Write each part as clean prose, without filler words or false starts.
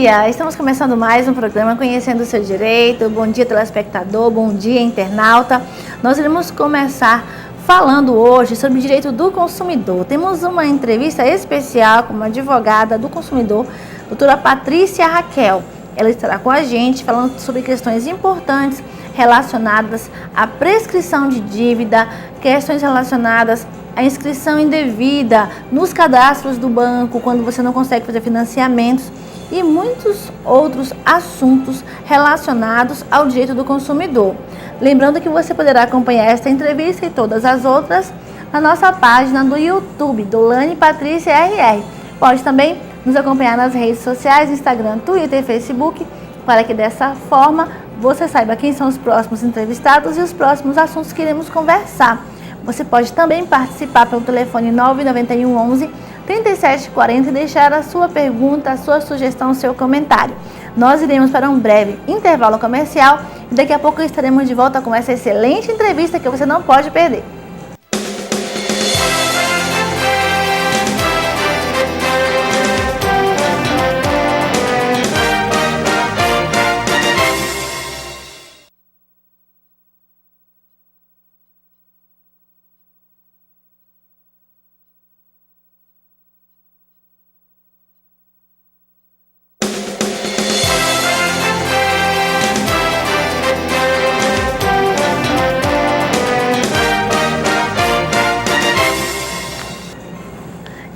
dia! Estamos começando mais um programa Conhecendo o Seu Direito. Bom dia, telespectador, bom dia, internauta. Nós iremos começar falando hoje sobre o direito do consumidor. Temos uma entrevista especial com uma advogada do consumidor, doutora Patrícia Raquel. Ela estará com a gente falando sobre questões importantes relacionadas à prescrição de dívida, questões relacionadas à inscrição indevida nos cadastros do banco, quando você não consegue fazer financiamentos, e muitos outros assuntos relacionados ao direito do consumidor. Lembrando que você poderá acompanhar esta entrevista e todas as outras na nossa página do YouTube, Dolane Patrícia RR. Pode também nos acompanhar nas redes sociais, Instagram, Twitter e Facebook, para que dessa forma você saiba quem são os próximos entrevistados e os próximos assuntos que iremos conversar. Você pode também participar pelo telefone 991 11 3740 e deixar a sua pergunta, a sua sugestão, o seu comentário. Nós iremos para um breve intervalo comercial e daqui a pouco estaremos de volta com essa excelente entrevista que você não pode perder.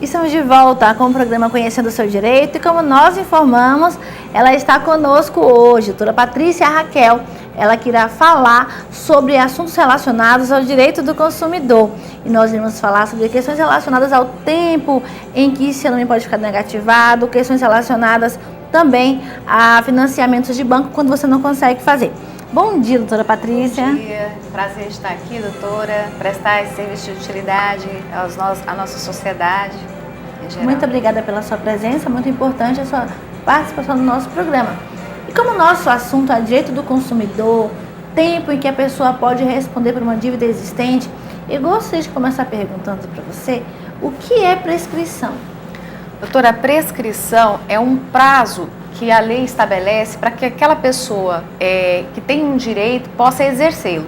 Estamos de volta com o programa Conhecendo o Seu Direito e, como nós informamos, ela está conosco hoje, a doutora Patrícia Raquel. Ela que irá falar sobre assuntos relacionados ao direito do consumidor. E nós iremos falar sobre questões relacionadas ao tempo em que seu nome pode ficar negativado, questões relacionadas também a financiamentos de banco quando você não consegue fazer. Bom dia, doutora Patrícia. Bom dia, prazer estar aqui, doutora, prestar esse serviço de utilidade à nossa sociedade em geral. Muito obrigada pela sua presença, muito importante a sua participação no nosso programa. E como o nosso assunto é direito do consumidor, tempo em que a pessoa pode responder por uma dívida existente, eu gostaria de começar perguntando para você o que é prescrição. Doutora, a prescrição é um prazo que a lei estabelece para que aquela pessoa que tem um direito possa exercê-lo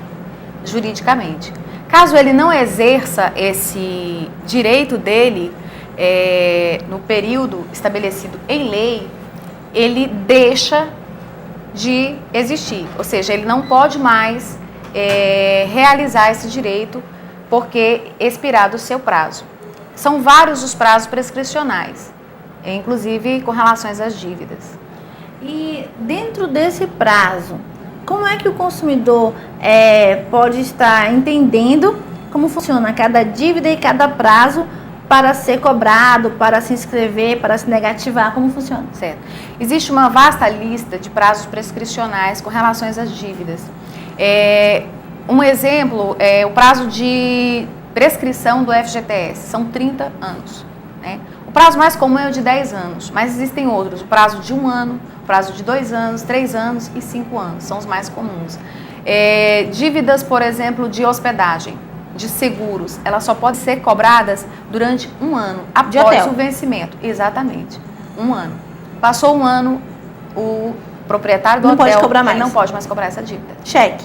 juridicamente. Caso ele não exerça esse direito dele no período estabelecido em lei, ele deixa de existir, ou seja, ele não pode mais realizar esse direito porque expirado o seu prazo. São vários os prazos prescricionais, inclusive com relação às dívidas. E dentro desse prazo, como é que o consumidor pode estar entendendo como funciona cada dívida e cada prazo para ser cobrado, para se inscrever, para se negativar, como funciona? Certo. Existe uma vasta lista de prazos prescricionais com relação às dívidas. Um exemplo é o prazo de prescrição do FGTS, são 30 anos. Né? O prazo mais comum é o de 10 anos, mas existem outros, o prazo de 1 ano, o prazo de 2 anos, 3 anos e 5 anos, são os mais comuns. Dívidas, por exemplo, de hospedagem, de seguros, elas só podem ser cobradas durante 1 ano, após o vencimento. Exatamente, 1 ano. Passou 1 ano, o proprietário do hotel não pode mais cobrar essa dívida. Cheque.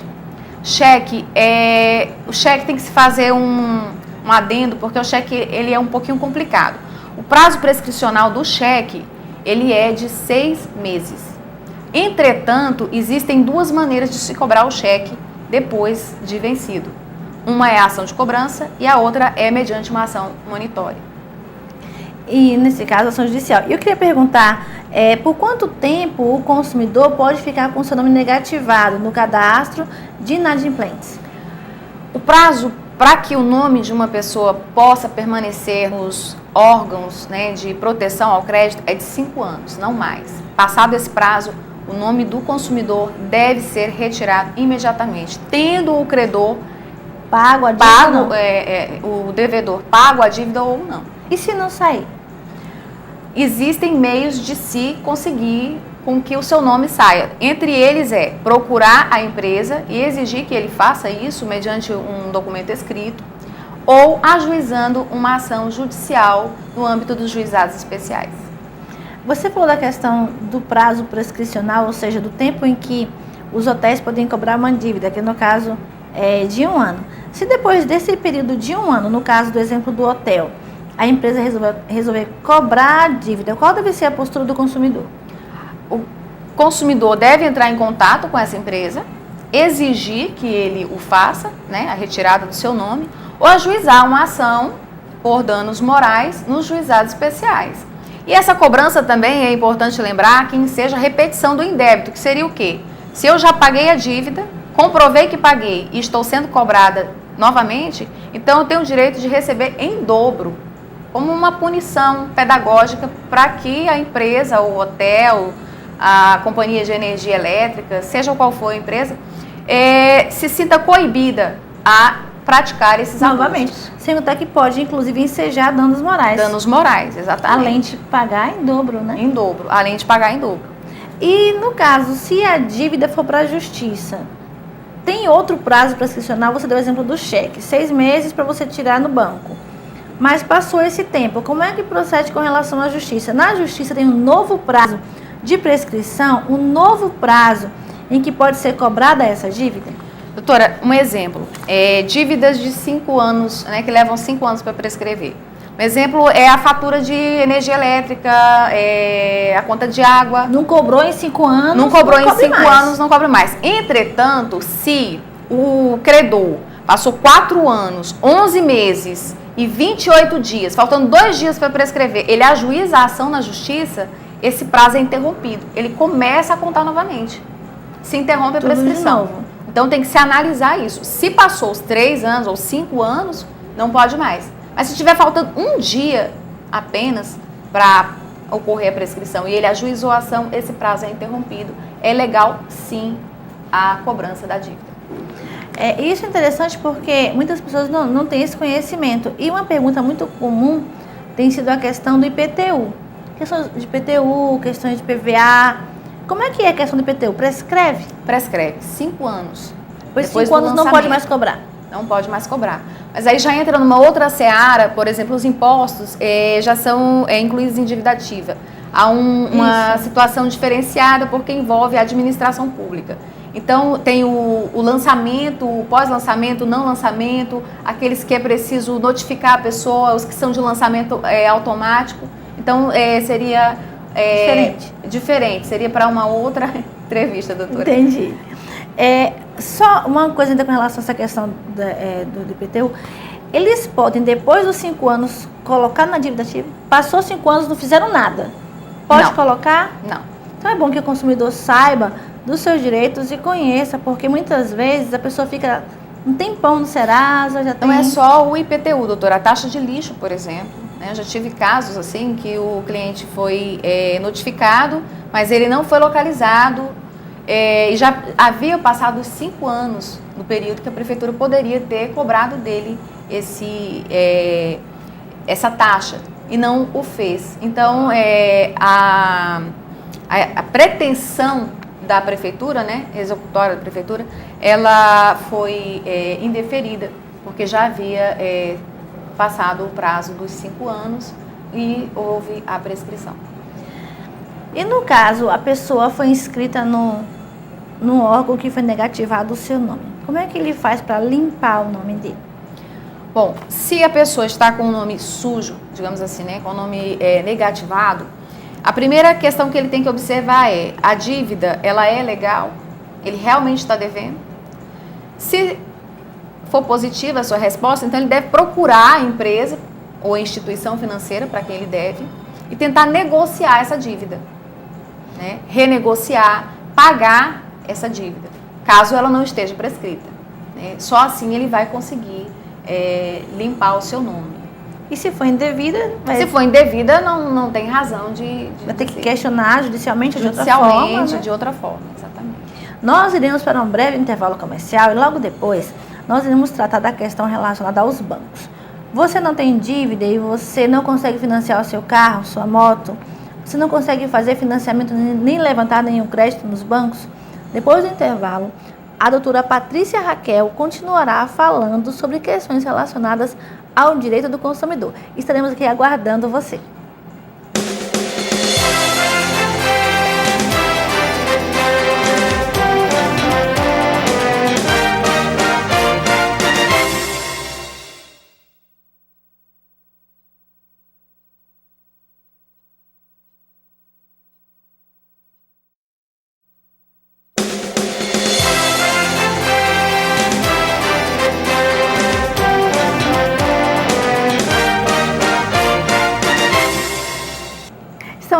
O cheque tem que se fazer um adendo, porque o cheque ele é um pouquinho complicado. O prazo prescricional do cheque, ele é de 6 meses. Entretanto, existem 2 maneiras de se cobrar o cheque depois de vencido. Uma é a ação de cobrança e a outra é mediante uma ação monitória. E nesse caso, a ação judicial. Eu queria perguntar, por quanto tempo o consumidor pode ficar com seu nome negativado no cadastro de inadimplentes? O prazo para que o nome de uma pessoa possa permanecer nos órgãos, né, de proteção ao crédito é de 5 anos, não mais. Passado esse prazo, o nome do consumidor deve ser retirado imediatamente, tendo o credor pago a dívida, o devedor pago a dívida ou não. E se não sair? Existem meios de se conseguir com que o seu nome saia. Entre eles procurar a empresa e exigir que ele faça isso mediante um documento escrito ou ajuizando uma ação judicial no âmbito dos juizados especiais. Você falou da questão do prazo prescricional, ou seja, do tempo em que os hotéis podem cobrar uma dívida, que no caso é de 1 ano. Se depois desse período de 1 ano, no caso do exemplo do hotel, a empresa resolver cobrar a dívida, qual deve ser a postura do consumidor? O consumidor deve entrar em contato com essa empresa, exigir que ele o faça, né, a retirada do seu nome, ou ajuizar uma ação por danos morais nos juizados especiais. E essa cobrança também é importante lembrar que seja repetição do indébito, que seria o quê? Se eu já paguei a dívida, comprovei que paguei e estou sendo cobrada novamente, então eu tenho o direito de receber em dobro, como uma punição pedagógica para que a empresa, o hotel, a companhia de energia elétrica, seja qual for a empresa, se sinta coibida a praticar esses Novamente, abusos. sem contar que pode, inclusive, ensejar danos morais. Danos morais, exatamente. Além de pagar em dobro, né? Em dobro, além de pagar em dobro. E, no caso, se a dívida for para a justiça, tem outro prazo prescricional? Você deu o exemplo do cheque, 6 meses para você tirar no banco. Mas passou esse tempo, como é que procede com relação à justiça? Na justiça tem um novo prazo de prescrição, um novo prazo em que pode ser cobrada essa dívida? Doutora, um exemplo, dívidas de 5 anos, né, que levam 5 anos para prescrever. Um exemplo é a fatura de energia elétrica, a conta de água. Não cobrou em 5 anos, não cobrou em 5 anos, não cobre mais. Entretanto, se o credor passou 4 anos, 11 meses e 28 dias, faltando 2 dias para prescrever, ele ajuiza a ação na justiça, esse prazo é interrompido. Ele começa a contar novamente. Se interrompe a prescrição. Então tem que se analisar isso. Se passou os 3 anos ou 5 anos, não pode mais. Mas se estiver faltando 1 dia apenas para ocorrer a prescrição e ele ajuizou a ação, esse prazo é interrompido. É legal, sim, a cobrança da dívida. Isso é interessante porque muitas pessoas não têm esse conhecimento. E uma pergunta muito comum tem sido a questão do IPTU. Questões de IPTU, questões de PVA. Como é que é a questão do IPTU? Prescreve? Prescreve, 5 anos. Depois de 5 anos não pode mais cobrar? Não pode mais cobrar. Mas aí já entra numa outra seara, por exemplo, os impostos já são incluídos em dívida ativa. Há uma situação diferenciada porque envolve a administração pública. Então, tem o lançamento, o pós-lançamento, não lançamento, aqueles que é preciso notificar a pessoa, os que são de lançamento automático. Então, seria... Diferente. Seria para uma outra entrevista, doutora. Entendi. Só uma coisa ainda com relação a essa questão do IPTU. Eles podem, depois dos 5 anos, colocar na dívida ativa? Passou 5 anos, não fizeram nada. Pode colocar? Não. Então é bom que o consumidor saiba dos seus direitos e conheça, porque muitas vezes a pessoa fica um tempão no Serasa, já tem... Não é só o IPTU, doutora. A taxa de lixo, por exemplo. Eu já tive casos assim que o cliente foi notificado, mas ele não foi localizado e já havia passado os 5 anos no período que a prefeitura poderia ter cobrado dele essa taxa e não o fez. Então, a pretensão da prefeitura, né, executória da prefeitura, ela foi indeferida, porque já havia passado o prazo dos 5 anos e houve a prescrição. E no caso, a pessoa foi inscrita no órgão que foi negativado o seu nome. Como é que ele faz para limpar o nome dele? Bom, se a pessoa está com o nome sujo, digamos assim, né, com o nome negativado, a primeira questão que ele tem que observar é: a dívida, ela é legal? Ele realmente está devendo? Se for positiva a sua resposta, então ele deve procurar a empresa ou a instituição financeira para quem ele deve e tentar negociar essa dívida, né? Renegociar, pagar essa dívida, caso ela não esteja prescrita, né? Só assim ele vai conseguir limpar o seu nome. E se for indevida? Se for indevida, não tem razão de vai ter que questionar judicialmente de outra forma, né? De outra forma, exatamente. Nós iremos para um breve intervalo comercial e logo depois nós iremos tratar da questão relacionada aos bancos. Você não tem dívida e você não consegue financiar o seu carro, sua moto, você não consegue fazer financiamento nem levantar nenhum crédito nos bancos? Depois do intervalo, a doutora Patrícia Raquel continuará falando sobre questões relacionadas ao direito do consumidor. Estaremos aqui aguardando você.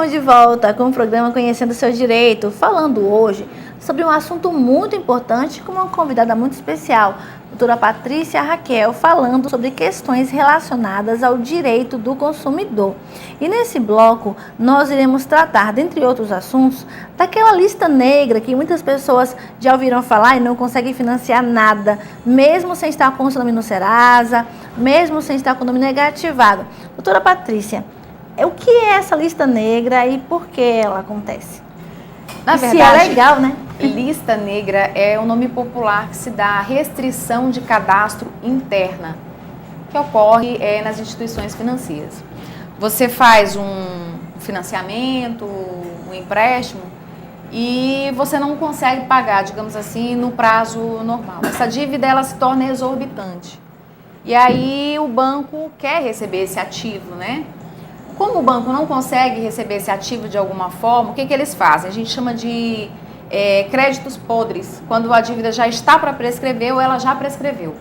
Estamos de volta com o programa Conhecendo o Seu Direito, falando hoje sobre um assunto muito importante com uma convidada muito especial, a doutora Patrícia Raquel, falando sobre questões relacionadas ao direito do consumidor. E nesse bloco nós iremos tratar, dentre outros assuntos, daquela lista negra que muitas pessoas já ouviram falar e não conseguem financiar nada, mesmo sem estar com o seu nome no Serasa, mesmo sem estar com o nome negativado. Doutora Patrícia, o que é essa lista negra e por que ela acontece? Na verdade, verdade, é legal, né? Lista negra é um nome popular que se dá à restrição de cadastro interna, que ocorre nas instituições financeiras. Você faz um financiamento, um empréstimo, e você não consegue pagar, digamos assim, no prazo normal. Essa dívida ela se torna exorbitante. E aí o banco quer receber esse ativo, né? Como o banco não consegue receber esse ativo de alguma forma, o que eles fazem? A gente chama de créditos podres, quando a dívida já está para prescrever ou ela já prescreveu.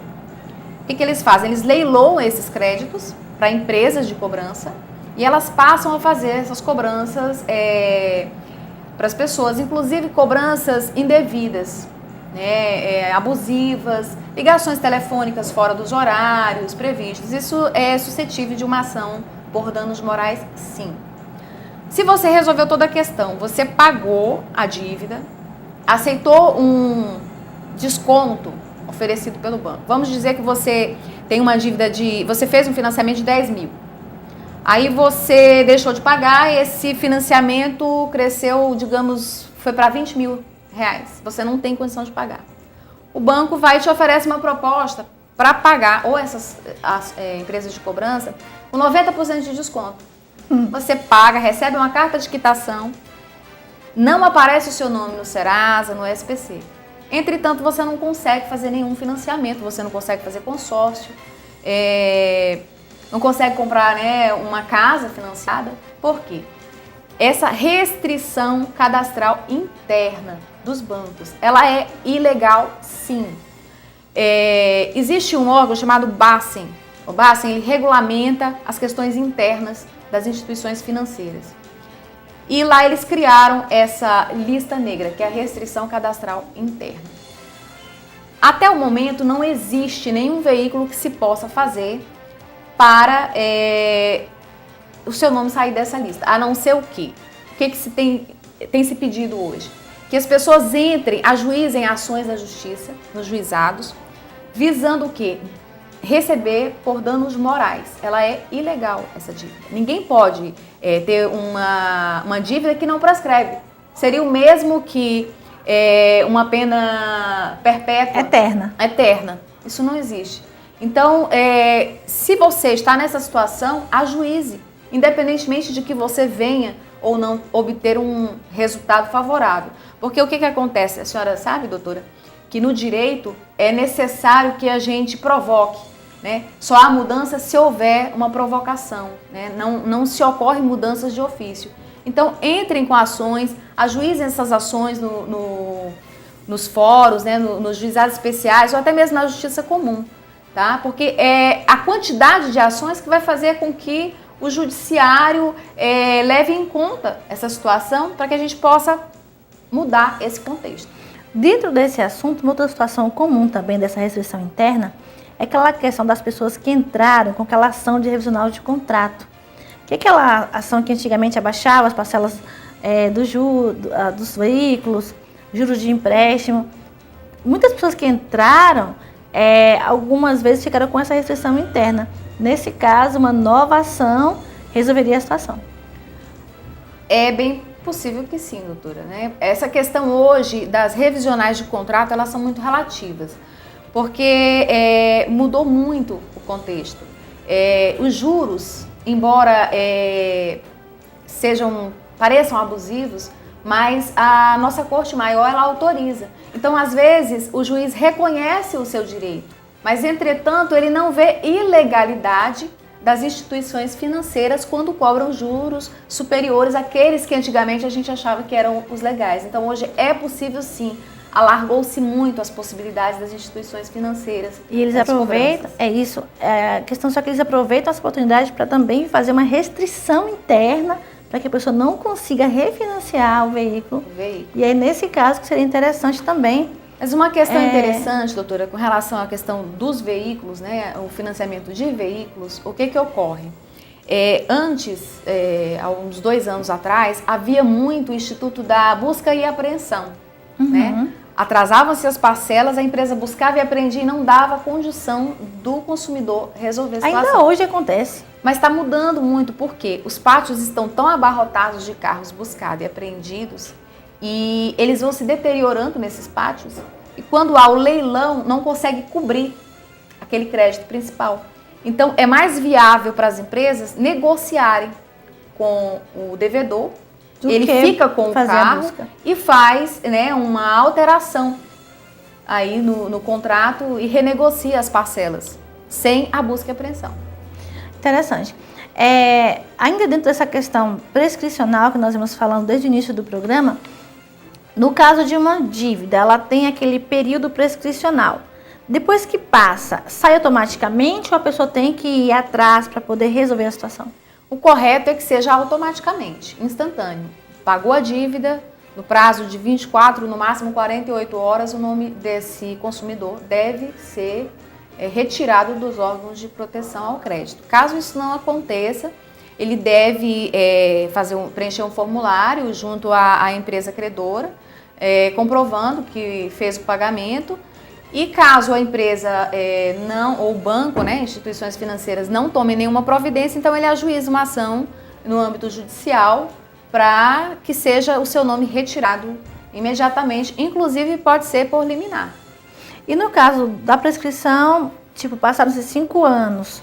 O que eles fazem? Eles leiloam esses créditos para empresas de cobrança e elas passam a fazer essas cobranças para as pessoas, inclusive cobranças indevidas, né, abusivas, ligações telefônicas fora dos horários previstos. Isso é suscetível de uma ação por danos morais, sim. Se você resolveu toda a questão, você pagou a dívida, aceitou um desconto oferecido pelo banco. Vamos dizer que você tem uma dívida você fez um financiamento de 10 mil. Aí você deixou de pagar e esse financiamento cresceu, digamos, foi para 20 mil reais. Você não tem condição de pagar. O banco vai e te oferece uma proposta para pagar, ou as empresas de cobrança, com 90% de desconto. Você paga, recebe uma carta de quitação, não aparece o seu nome no Serasa, no SPC. Entretanto, você não consegue fazer nenhum financiamento, você não consegue fazer consórcio, não consegue comprar, né, uma casa financiada. Por quê? Essa restrição cadastral interna dos bancos, ela é ilegal, sim. Existe um órgão chamado Bacen. O Bacen ele regulamenta as questões internas das instituições financeiras. E lá eles criaram essa lista negra, que é a restrição cadastral interna. Até o momento não existe nenhum veículo que se possa fazer para o seu nome sair dessa lista, a não ser o quê? O que se tem se pedido hoje? Que as pessoas ajuizem ações da justiça, nos juizados, visando o quê? Receber por danos morais. Ela é ilegal, essa dívida. Ninguém pode ter uma dívida que não prescreve. Seria o mesmo que uma pena perpétua. Eterna. Isso não existe. Então, se você está nessa situação, ajuize, independentemente de que você venha ou não obter um resultado favorável. Porque o que acontece? A senhora sabe, doutora, que no direito é necessário que a gente provoque, né? Só há mudança se houver uma provocação, né? Não se ocorrem mudanças de ofício. Então, entrem com ações, ajuizem essas ações nos fóruns, né? Nos juizados especiais ou até mesmo na justiça comum, tá? Porque é a quantidade de ações que vai fazer com que o judiciário leve em conta essa situação para que a gente possa mudar esse contexto. Dentro desse assunto, uma outra situação comum também dessa restrição interna é aquela questão das pessoas que entraram com aquela ação de revisional de contrato. Que é aquela ação que antigamente abaixava as parcelas dos veículos, juros de empréstimo. Muitas pessoas que entraram, algumas vezes ficaram com essa restrição interna. Nesse caso, uma nova ação resolveria a situação. É bem possível que sim, doutora, né? Essa questão hoje das revisionais de contrato, elas são muito relativas, porque mudou muito o contexto. Os juros, embora pareçam abusivos, mas a nossa Corte Maior, ela autoriza. Então, às vezes, o juiz reconhece o seu direito, mas, entretanto, ele não vê ilegalidade das instituições financeiras quando cobram juros superiores àqueles que antigamente a gente achava que eram os legais. Então, hoje é possível, sim, alargou-se muito as possibilidades das instituições financeiras. E eles aproveitam, a questão só que eles aproveitam essa oportunidade para também fazer uma restrição interna para que a pessoa não consiga refinanciar o veículo. E aí, nesse caso, que seria interessante também. Mas uma questão interessante, doutora, com relação à questão dos veículos, né, o financiamento de veículos, o que ocorre? Antes, há uns 2 anos atrás, havia muito o Instituto da Busca e Apreensão, né? Atrasavam-se as parcelas, a empresa buscava e apreendia e não dava condição do consumidor resolver a situação. Ainda hoje acontece. Mas está mudando muito, porque os pátios estão tão abarrotados de carros buscados e apreendidos e eles vão se deteriorando nesses pátios e quando há o leilão não consegue cobrir aquele crédito principal. Então é mais viável para as empresas negociarem com o devedor, ele fica com o carro e faz, né, uma alteração aí no contrato e renegocia as parcelas sem a busca e apreensão. Interessante. Ainda dentro dessa questão prescricional que nós vimos falando desde o início do programa, no caso de uma dívida, ela tem aquele período prescricional. Depois que passa, sai automaticamente ou a pessoa tem que ir atrás para poder resolver a situação? O correto é que seja automaticamente, instantâneo. Pagou a dívida, no prazo de 24, no máximo 48 horas, o nome desse consumidor deve ser retirado dos órgãos de proteção ao crédito. Caso isso não aconteça, ele deve preencher um formulário junto à empresa credora, comprovando que fez o pagamento. E caso a empresa ou o banco, né, instituições financeiras não tomem nenhuma providência, então ele ajuiza uma ação no âmbito judicial para que seja o seu nome retirado imediatamente, inclusive pode ser por liminar. E no caso da prescrição, tipo, passaram-se 5 anos,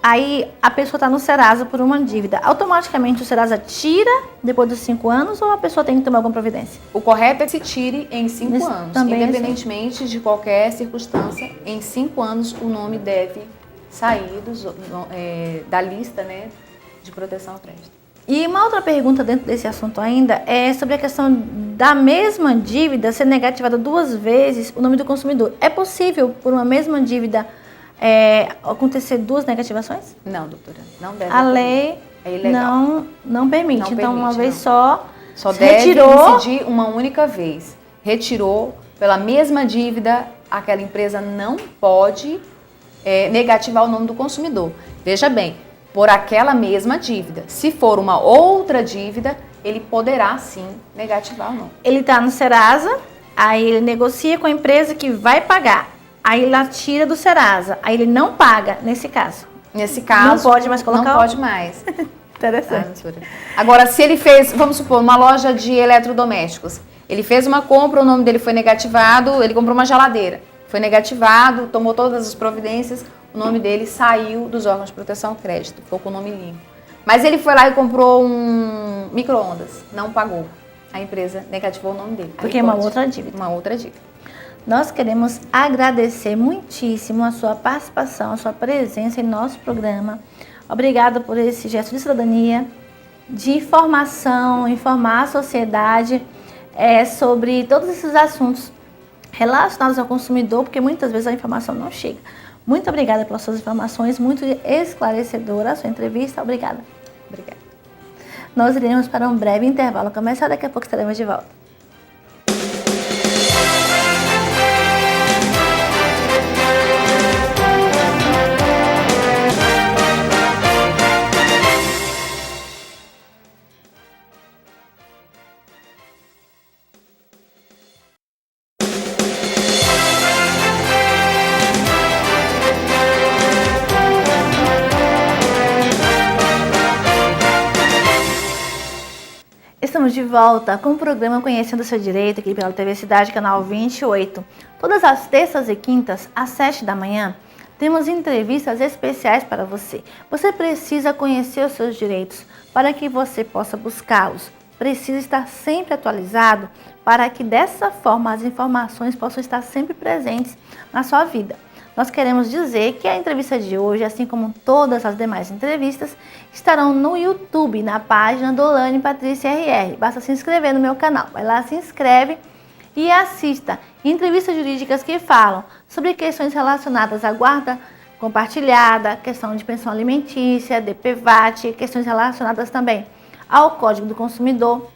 aí a pessoa está no Serasa por uma dívida, automaticamente o Serasa tira depois dos 5 anos ou a pessoa tem que tomar alguma providência? O correto é que se tire em 5 anos, independentemente de qualquer circunstância, em 5 anos o nome deve sair da lista, né, de proteção ao crédito. E uma outra pergunta dentro desse assunto ainda é sobre a questão da mesma dívida ser negativada 2 vezes o nome do consumidor. É possível, por uma mesma dívida, acontecer 2 negativações? Não, doutora, não deve. A lei não permite. Não então, permite, uma vez só deve incidir uma única vez. Retirou pela mesma dívida, aquela empresa não pode negativar o nome do consumidor. Veja bem, por aquela mesma dívida. Se for uma outra dívida, ele poderá sim negativar o nome. Ele está no Serasa, aí ele negocia com a empresa que vai pagar. Aí ele tira do Serasa, aí ele não paga nesse caso. Nesse caso, não pode mais colocar? Não pode mais. Interessante. Agora, se ele fez, vamos supor, uma loja de eletrodomésticos, ele fez uma compra, o nome dele foi negativado, ele comprou uma geladeira, foi negativado, tomou todas as providências, o nome dele saiu dos órgãos de proteção ao crédito, ficou com o nome limpo. Mas ele foi lá e comprou um micro-ondas, não pagou. A empresa negativou o nome dele. Porque é uma outra dívida. Uma outra dívida. Nós queremos agradecer muitíssimo a sua participação, a sua presença em nosso programa. Obrigada por esse gesto de cidadania, de informação, informar a sociedade sobre todos esses assuntos relacionados ao consumidor, porque muitas vezes a informação não chega. Muito obrigada pelas suas informações, muito esclarecedora a sua entrevista. Obrigada. Obrigada. Nós iremos para um breve intervalo comercial, daqui a pouco estaremos de volta. Estamos de volta com o programa Conhecendo o Seu Direito, aqui pela TV Cidade, canal 28. Todas as terças e quintas, às 7 da manhã, temos entrevistas especiais para você. Você precisa conhecer os seus direitos para que você possa buscá-los. Precisa estar sempre atualizado para que dessa forma as informações possam estar sempre presentes na sua vida. Nós queremos dizer que a entrevista de hoje, assim como todas as demais entrevistas, estarão no YouTube, na página do Olane Patrícia RR. Basta se inscrever no meu canal. Vai lá, se inscreve e assista entrevistas jurídicas que falam sobre questões relacionadas à guarda compartilhada, questão de pensão alimentícia, DPVAT, questões relacionadas também ao Código do Consumidor,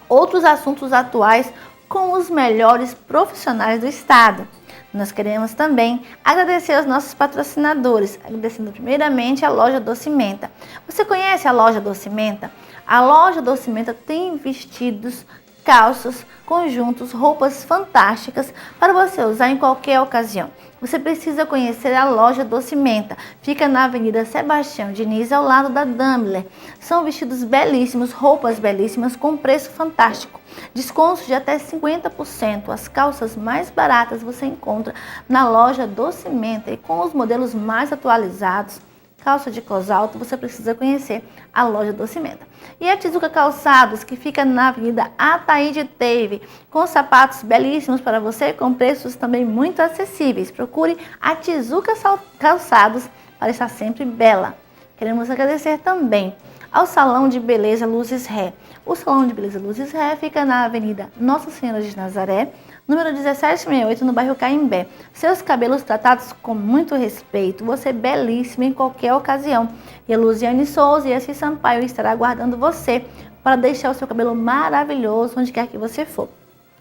outros assuntos atuais com os melhores profissionais do Estado. Nós queremos também agradecer aos nossos patrocinadores, agradecendo primeiramente a loja Docimenta. Você conhece a loja Docimenta? A loja Docimenta tem vestidos, calças, conjuntos, roupas fantásticas para você usar em qualquer ocasião. Você precisa conhecer a loja Docimenta. Fica na Avenida Sebastião Diniz, ao lado da Daimler. São vestidos belíssimos, roupas belíssimas com preço fantástico. Descontos de até 50%. As calças mais baratas você encontra na loja Docimenta e com os modelos mais atualizados. Calça de cos alto, você precisa conhecer a loja Docimenta. E a Tizuca Calçados, que fica na Avenida Ataíde Teve, com sapatos belíssimos para você, com preços também muito acessíveis. Procure a Tizuca Calçados para estar sempre bela. Queremos agradecer também ao Salão de Beleza Luzes Ré. O Salão de Beleza Luzes Ré fica na Avenida Nossa Senhora de Nazaré, número 1768, no bairro Caimbé. Seus cabelos tratados com muito respeito, você belíssima em qualquer ocasião. E a Luziane Souza e a Cis Sampaio estará aguardando você para deixar o seu cabelo maravilhoso onde quer que você for.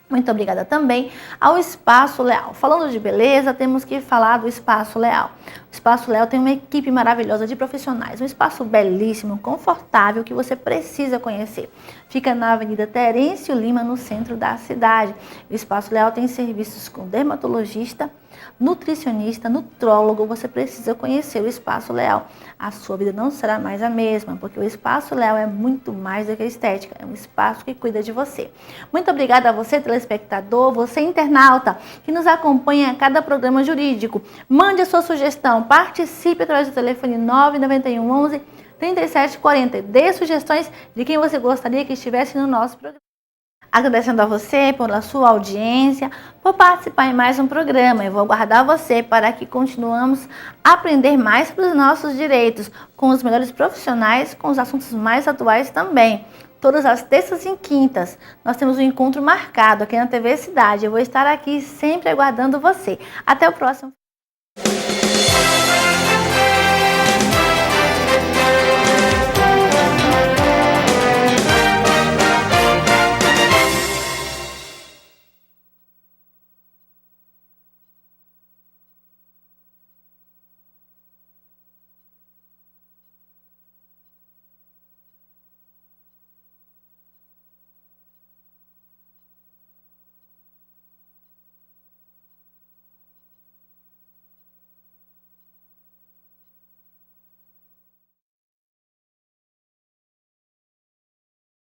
Muito obrigada também ao Espaço Leal. Falando de beleza, temos que falar do Espaço Leal. O Espaço Leal tem uma equipe maravilhosa de profissionais, um espaço belíssimo, confortável, que você precisa conhecer. Fica na Avenida Terêncio Lima, no centro da cidade. O Espaço Leal tem serviços com dermatologista, nutricionista, nutrólogo. Você precisa conhecer o Espaço Leal. A sua vida não será mais a mesma, porque o Espaço Leal é muito mais do que estética, é um espaço que cuida de você. Muito obrigada a você, telespectador, você internauta, que nos acompanha a cada programa jurídico. Mande a sua sugestão, participe através do telefone 991 11 3740. Dê sugestões de quem você gostaria que estivesse no nosso programa. Agradecendo a você pela sua audiência, por participar em mais um programa. Eu vou aguardar você para que continuamos a aprender mais sobre os nossos direitos, com os melhores profissionais, com os assuntos mais atuais também. Todas as terças e quintas, nós temos um encontro marcado aqui na TV Cidade. Eu vou estar aqui sempre aguardando você. Até o próximo.